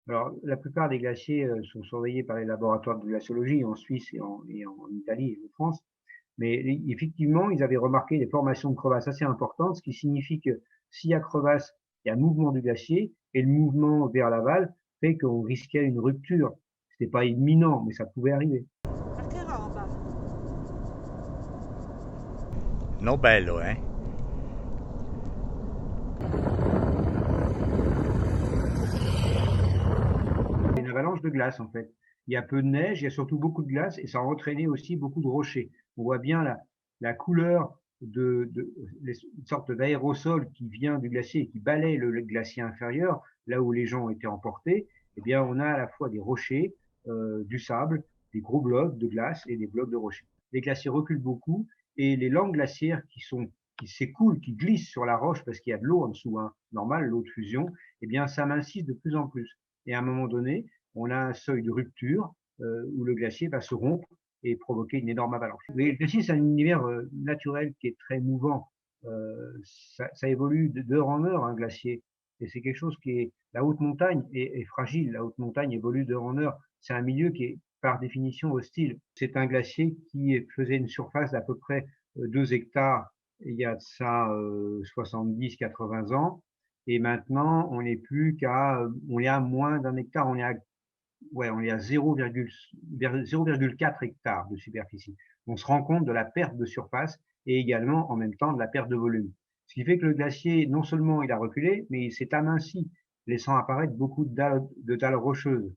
Alors, la plupart des glaciers sont surveillés par les laboratoires de glaciologie en Suisse et en Italie et en France. Mais effectivement, ils avaient remarqué des formations de crevasses assez importantes, ce qui signifie que s'il y a crevasse, il y a mouvement du glacier et le mouvement vers l'aval fait qu'on risquait une rupture. C'était pas imminent, mais ça pouvait arriver. Perché roba? No bello, eh? C'est une avalanche de glace en fait. Il y a peu de neige, il y a surtout beaucoup de glace et ça a entraîné aussi beaucoup de rochers. On voit bien la couleur une sorte d'aérosol qui vient du glacier et qui balaie le glacier inférieur, là où les gens ont été emportés. Eh bien, on a à la fois des rochers, du sable, des gros blocs de glace et des blocs de rochers. Les glaciers reculent beaucoup et les langues glaciaires qui s'écoulent, qui glissent sur la roche parce qu'il y a de l'eau en dessous, hein, normal, l'eau de fusion, eh bien, ça s'amincit de plus en plus. Et à un moment donné, on a un seuil de rupture où le glacier va se rompre et provoquer une énorme avalanche. Mais le glacier, c'est un univers naturel qui est très mouvant. Ça évolue d'heure en heure, un glacier. Et c'est quelque chose qui est… La haute montagne est fragile. La haute montagne évolue d'heure en heure. C'est un milieu qui est par définition hostile. C'est un glacier qui faisait une surface d'à peu près 2 hectares il y a de ça 70-80 ans. Et maintenant, on n'est plus qu'à, on est à moins d'un hectare, on est à 0,4 hectares de superficie. On se rend compte de la perte de surface et également en même temps de la perte de volume. Ce qui fait que le glacier, non seulement il a reculé, mais il s'est aminci, laissant apparaître beaucoup de dalles rocheuses.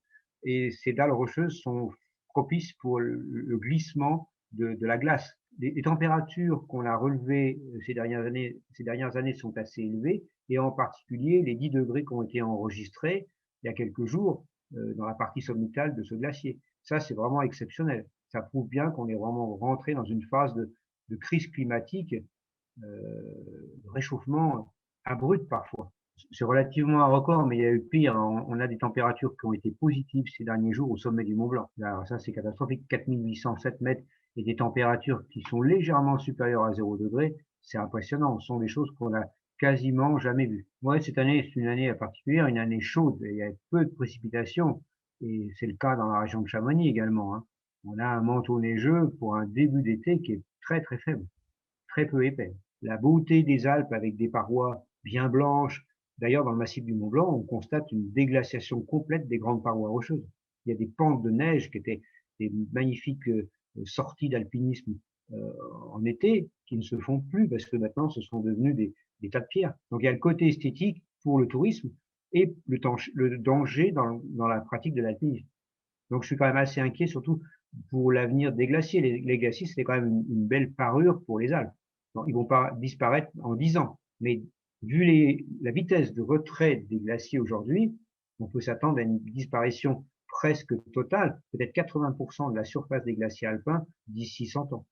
Et ces dalles rocheuses sont propices pour le glissement de la glace. Les températures qu'on a relevées ces dernières années sont assez élevées, et en particulier les 10 degrés qui ont été enregistrés il y a quelques jours dans la partie sommitale de ce glacier. Ça, c'est vraiment exceptionnel. Ça prouve bien qu'on est vraiment rentré dans une phase de crise climatique, de réchauffement abrupt parfois. C'est relativement un record, mais il y a eu pire. On a des températures qui ont été positives ces derniers jours au sommet du Mont Blanc. Alors ça, c'est catastrophique. 4807 mètres et des températures qui sont légèrement supérieures à 0 degré, c'est impressionnant. Ce sont des choses qu'on a quasiment jamais vues. Ouais, cette année, c'est une année particulière, une année chaude. Il y a peu de précipitations et c'est le cas dans la région de Chamonix également, hein. On a un manteau neigeux pour un début d'été qui est très très faible, très peu épais. La beauté des Alpes avec des parois bien blanches. D'ailleurs, dans le massif du Mont Blanc, on constate une déglaciation complète des grandes parois rocheuses. Il y a des pentes de neige qui étaient des magnifiques sorties d'alpinisme en été qui ne se font plus parce que maintenant ce sont devenus des tas de pierres. Donc il y a le côté esthétique pour le tourisme et le danger dans la pratique de l'alpinisme. Donc je suis quand même assez inquiet, surtout pour l'avenir des glaciers. Les glaciers, c'était quand même une belle parure pour les Alpes. Bon, ils vont pas disparaître en 10 ans, mais vu la vitesse de retrait des glaciers aujourd'hui, on peut s'attendre à une disparition presque totale, peut-être 80% de la surface des glaciers alpins d'ici 100 ans.